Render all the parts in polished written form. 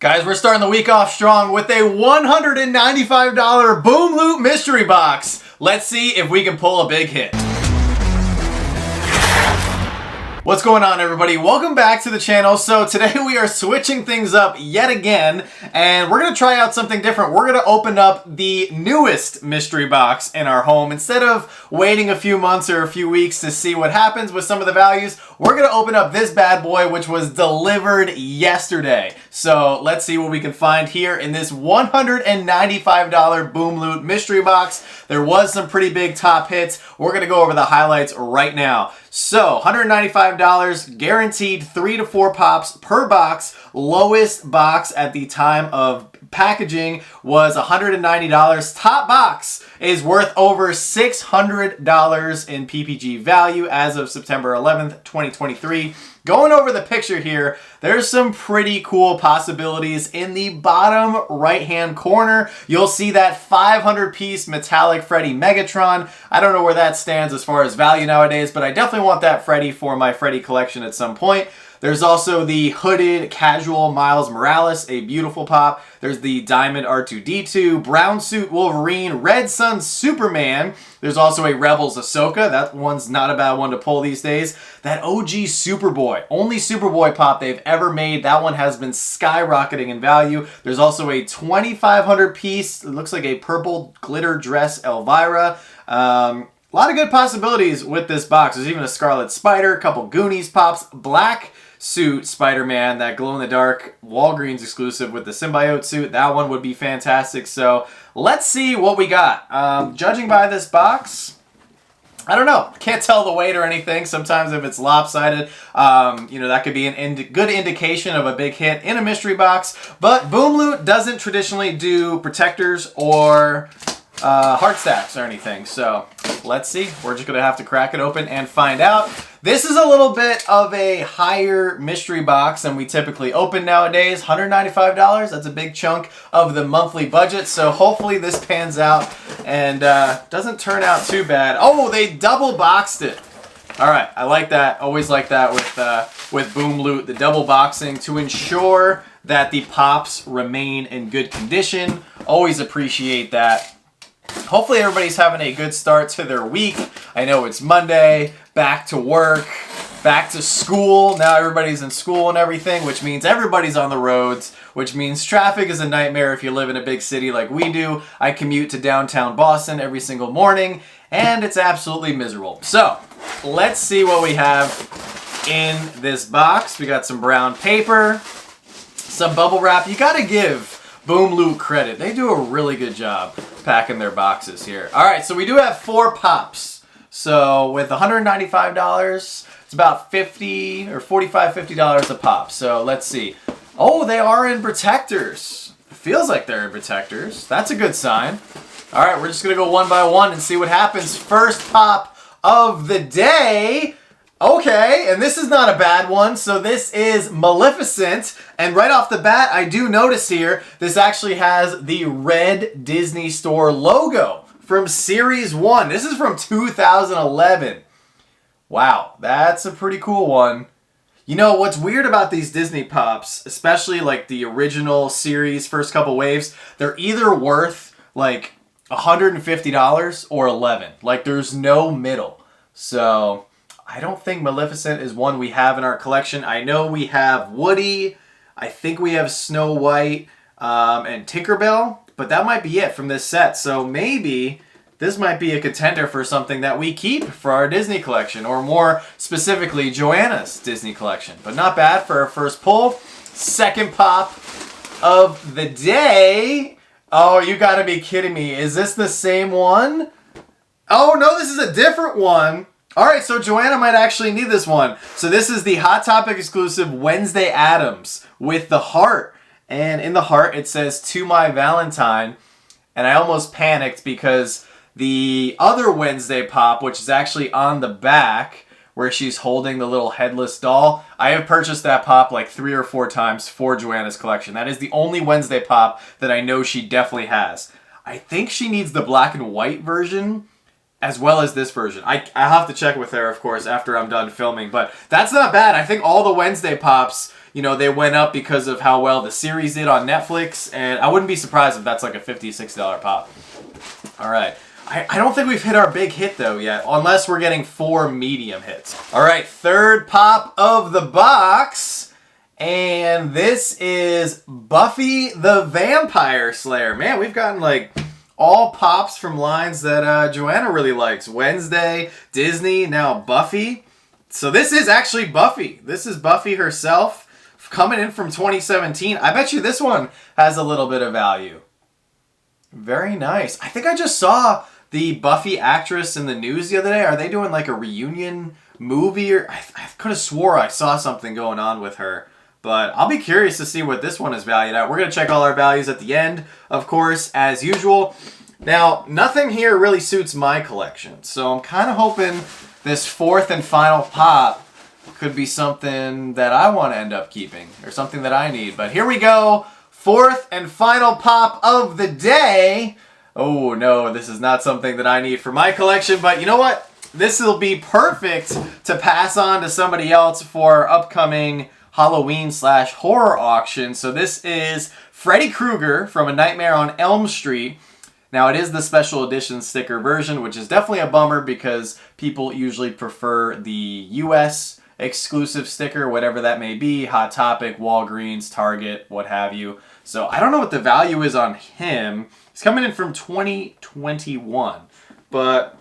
Guys, we're starting the week off strong with a $195 Boom Loot mystery box. Let's see if we can pull a big hit. What's going on, everybody? Welcome back to the channel. So today we are switching things up yet again, and we're going to try out something different. We're going to open up the newest mystery box in our home. Instead of waiting a few months or a few weeks to see what happens with some of the values, we're going to open up this bad boy, which was delivered yesterday. So let's see what we can find here in this $195 Boom Loot mystery box. There was some pretty big top hits. We're going to go over the highlights right now. So $195, guaranteed 3 to 4 pops per box. Lowest box at the time of packaging was $190. Top box is worth over $600 in PPG value as of September 11th, 2023. Going over the picture here, there's some pretty cool possibilities. In the bottom right-hand corner, you'll see that 500-piece metallic Freddy Megatron. I don't know where that stands as far as value nowadays, but I definitely want that Freddy for my Freddy collection at some point. There's also the hooded casual Miles Morales, a beautiful pop. There's the diamond R2-D2, brown suit Wolverine, red sun Superman. There's also a Rebels Ahsoka. That one's not a bad one to pull these days. That OG Superboy, only Superboy pop they've ever made. That one has been skyrocketing in value. There's also a 2,500 piece, it looks like a purple glitter dress Elvira. A lot of good possibilities with this box. There's even a Scarlet Spider, a couple Goonies pops, black suit Spider-Man, that glow-in-the-dark Walgreens exclusive with the symbiote suit. That one would be fantastic. So let's see what we got. Judging by this box, I don't know. Can't tell the weight or anything. Sometimes if it's lopsided, that could be a good indication of a big hit in a mystery box. But Boom Loot doesn't traditionally do protectors or heart stacks or anything. So let's see. We're just going to have to crack it open and find out. This is a little bit of a higher mystery box than we typically open nowadays. $195, that's a big chunk of the monthly budget. So hopefully this pans out and doesn't turn out too bad. Oh, they double boxed it. All right, I like that. Always like that with Boom Loot, the double boxing to ensure that the pops remain in good condition. Always appreciate that. Hopefully everybody's having a good start to their week. I know it's Monday, back to work, back to school. Now everybody's in school and everything, which means everybody's on the roads, which means traffic is a nightmare if you live in a big city like we do. I commute to downtown Boston every single morning, and it's absolutely miserable. So let's see what we have in this box. We got some brown paper, some bubble wrap. You gotta give Boom Loot credit. They do a really good job packing their boxes here. All right, so we do have 4 pops. So with $195, it's about $50 or $45, $50 a pop. So let's see. Oh, they are in protectors. It feels like they're in protectors. That's a good sign. All right, we're just going to go one by one and see what happens. First pop of the day. Okay, and this is not a bad one. So this is Maleficent. And right off the bat, I do notice here, this actually has the red Disney Store logo from Series 1. This is from 2011. Wow, that's a pretty cool one. You know, what's weird about these Disney Pops, especially like the original series, first couple waves, they're either worth like $150 or $11. Like there's no middle. So I don't think Maleficent is one we have in our collection. I know we have Woody. I think we have Snow White and Tinkerbell. But that might be it from this set. So maybe this might be a contender for something that we keep for our Disney collection. Or more specifically, Joanna's Disney collection. But not bad for our first pull. Second pop of the day. Oh, you gotta be kidding me. Is this the same one? Oh, no, this is a different one. All right, so Joanna might actually need this one. So this is the Hot Topic exclusive Wednesday Addams with the heart. And in the heart, it says, "To my Valentine." And I almost panicked because the other Wednesday pop, which is actually on the back, where she's holding the little headless doll, I have purchased that pop like 3 or 4 times for Joanna's collection. That is the only Wednesday pop that I know she definitely has. I think she needs the black and white version, as well as this version. I'll have to check with her, of course, after I'm done filming, but that's not bad. I think all the Wednesday pops you know, they went up because of how well the series did on Netflix, and I wouldn't be surprised if that's like a $50, $60 pop. All right. I don't think we've hit our big hit though yet, unless we're getting 4 medium hits. All right, third pop of the box. And this is Buffy the Vampire Slayer. Man, we've gotten like all pops from lines that Joanna really likes. Wednesday, Disney, now Buffy. So this is actually Buffy. This is Buffy herself coming in from 2017. I bet you this one has a little bit of value. Very nice. I think I just saw the Buffy actress in the news the other day. Are they doing like a reunion movie? Or I could have swore I saw something going on with her. But I'll be curious to see what this one is valued at. We're going to check all our values at the end, of course, as usual. Now, nothing here really suits my collection. So I'm kind of hoping this fourth and final pop could be something that I want to end up keeping. Or something that I need. But here we go. Fourth and final pop of the day. Oh no, this is not something that I need for my collection, but you know what? This will be perfect to pass on to somebody else for upcoming Halloween/horror auction. So this is Freddy Krueger from A Nightmare on Elm Street. Now it is the special edition sticker version, which is definitely a bummer because people usually prefer the US exclusive sticker, whatever that may be, Hot Topic, Walgreens, Target, what have you. So I don't know what the value is on him. He's coming in from 2021, but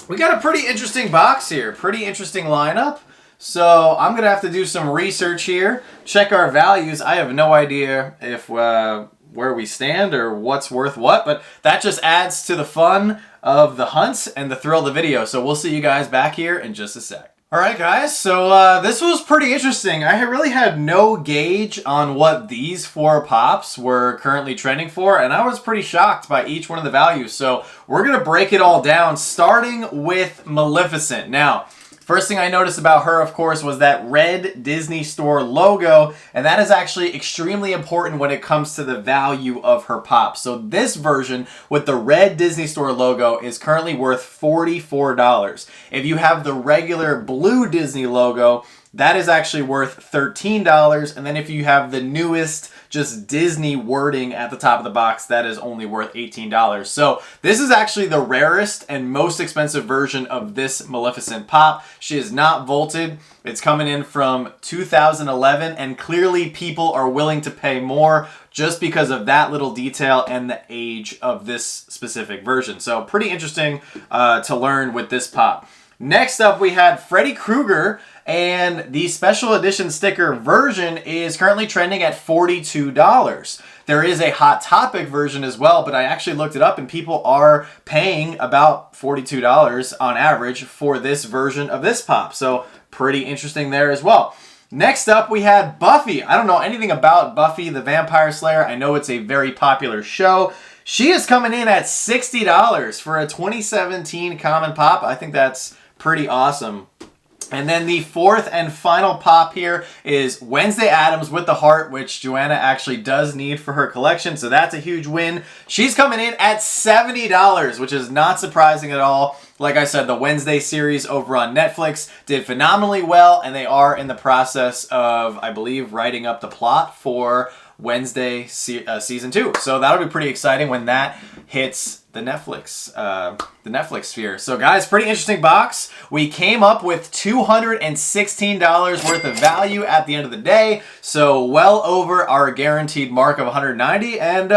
we got a pretty interesting box here, pretty interesting lineup. So I'm gonna have to do some research here, check our values. I have no idea if where we stand or what's worth what, but that just adds to the fun of the hunt and the thrill of the video. So we'll see you guys back here in just a sec. Alright guys, so this was pretty interesting. I really had no gauge on what these 4 pops were currently trending for, and I was pretty shocked by each one of the values. So we're going to break it all down, starting with Maleficent. Now, first thing I noticed about her, of course, was that red Disney Store logo, and that is actually extremely important when it comes to the value of her pop. So this version with the red Disney Store logo is currently worth $44. If you have the regular blue Disney logo, that is actually worth $13, and then if you have the newest just Disney wording at the top of the box, that is only worth $18. So this is actually the rarest and most expensive version of this Maleficent pop. She is not vaulted. It's coming in from 2011, and clearly people are willing to pay more just because of that little detail and the age of this specific version. So pretty interesting to learn with this pop. Next up, we had Freddy Krueger, and the special edition sticker version is currently trending at $42. There is a Hot Topic version as well, but I actually looked it up and people are paying about $42 on average for this version of this pop. So pretty interesting there as well. Next up, we had Buffy. I don't know anything about Buffy the Vampire Slayer. I know it's a very popular show. She is coming in at $60 for a 2017 common pop. I think that's pretty awesome. And then the fourth and final pop here is Wednesday Addams with the heart, which Joanna actually does need for her collection, so that's a huge win. She's coming in at $70, which is not surprising at all. Like I said, the Wednesday series over on Netflix did phenomenally well, and they are in the process of, I believe, writing up the plot for Wednesday season 2. So that'll be pretty exciting when that hits the Netflix sphere. So guys, pretty interesting box. We came up with $216 worth of value at the end of the day. So well over our guaranteed mark of $190, and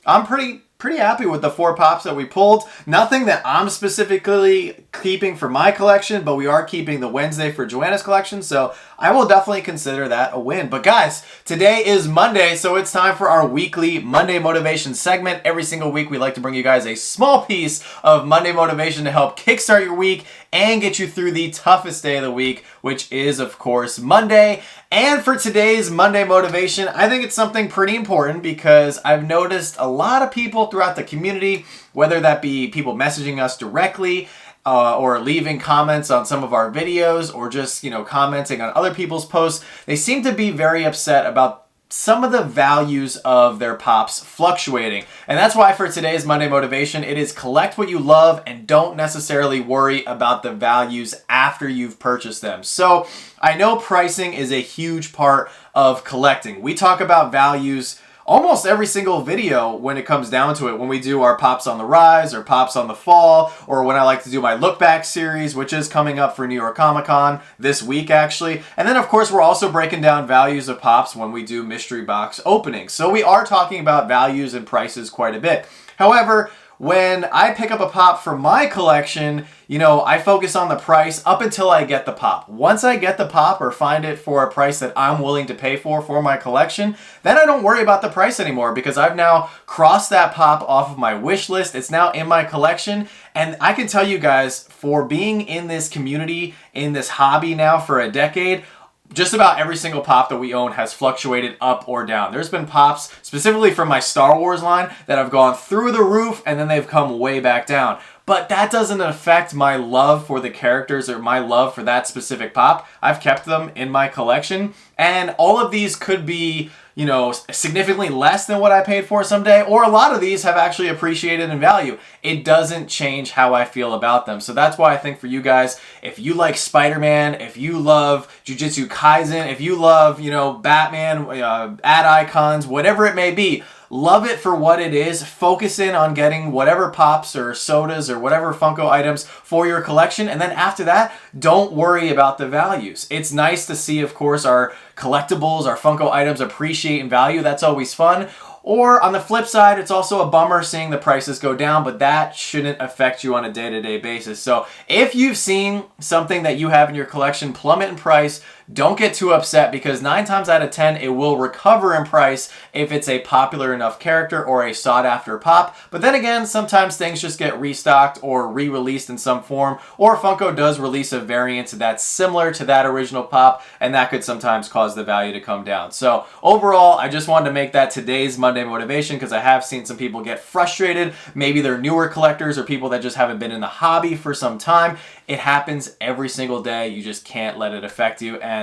I'm pretty happy with the 4 pops that we pulled. Nothing that I'm specifically keeping for my collection, but we are keeping the Wednesday for Joanna's collection, so I will definitely consider that a win. But guys, today is Monday, so it's time for our weekly Monday Motivation segment. Every single week, we like to bring you guys a small piece of Monday motivation to help kickstart your week and get you through the toughest day of the week, which is, of course, Monday. And for today's Monday motivation, I think it's something pretty important because I've noticed a lot of people throughout the community, whether that be people messaging us directly, or leaving comments on some of our videos, or just, commenting on other people's posts, they seem to be very upset about some of the values of their pops fluctuating. And that's why for today's Monday Motivation, it is collect what you love and don't necessarily worry about the values after you've purchased them. So I know pricing is a huge part of collecting. We talk about values almost every single video when it comes down to it, when we do our Pops on the Rise or Pops on the Fall, or when I like to do my Look Back series, which is coming up for New York Comic Con this week actually. And then of course we're also breaking down values of Pops when we do mystery box openings. So we are talking about values and prices quite a bit. However, when I pick up a pop for my collection, you know, I focus on the price up until I get the pop. Once I get the pop or find it for a price that I'm willing to pay for my collection, then I don't worry about the price anymore because I've now crossed that pop off of my wish list. It's now in my collection. And I can tell you guys, for being in this community, in this hobby now for a decade, just about every single pop that we own has fluctuated up or down. There's been pops, specifically from my Star Wars line, that have gone through the roof and then they've come way back down. But that doesn't affect my love for the characters or my love for that specific pop. I've kept them in my collection, and all of these could be, you know, significantly less than what I paid for someday, or a lot of these have actually appreciated in value. It doesn't change how I feel about them. So that's why I think for you guys, if you like Spider-Man, if you love Jujutsu Kaisen, if you love, you know, Batman, ad icons, whatever it may be, love it for what it is. Focus in on getting whatever pops or sodas or whatever Funko items for your collection. And then after that, don't worry about the values. It's nice to see, of course, our collectibles, our Funko items appreciate in value. That's always fun. Or on the flip side, it's also a bummer seeing the prices go down, but that shouldn't affect you on a day-to-day basis. So if you've seen something that you have in your collection plummet in price, don't get too upset because 9 times out of 10, it will recover in price if it's a popular enough character or a sought-after pop. But then again, sometimes things just get restocked or re-released in some form, or Funko does release a variant that's similar to that original pop, and that could sometimes cause the value to come down. So overall, I just wanted to make that today's Monday Motivation because I have seen some people get frustrated. Maybe they're newer collectors or people that just haven't been in the hobby for some time. It happens every single day. You just can't let it affect you, and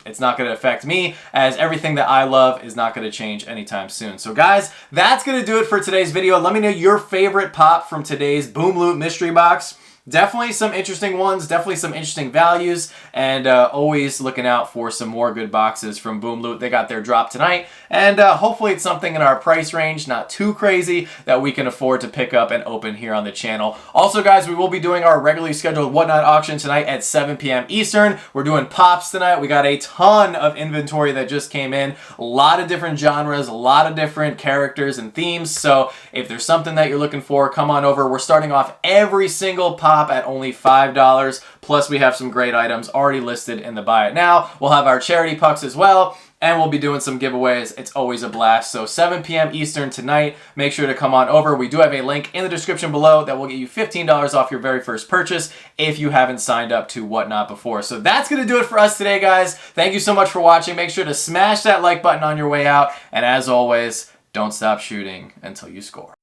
it's not going to affect me, as everything that I love is not going to change anytime soon. So guys, that's going to do it for today's video. Let me know your favorite pop from today's Boom Loot mystery box. Definitely some interesting ones, definitely some interesting values, and always looking out for some more good boxes from Boom Loot. They got their drop tonight, and hopefully it's something in our price range, not too crazy, that we can afford to pick up and open here on the channel. Also guys, we will be doing our regularly scheduled Whatnot auction tonight at 7 p.m. Eastern. We're doing pops tonight. We got a ton of inventory that just came in, a lot of different genres, a lot of different characters and themes, so if there's something that you're looking for, come on over. We're starting off every single pop at only $5, plus we have some great items already listed in the Buy It Now. We'll have our charity pucks as well, and we'll be doing some giveaways. It's always a blast. So 7 p.m. Eastern tonight, make sure to come on over. We do have a link in the description below that will get you $15 off your very first purchase if you haven't signed up to Whatnot before. So that's going to do it for us today, guys. Thank you so much for watching. Make sure to smash that like button on your way out, and as always, don't stop shooting until you score.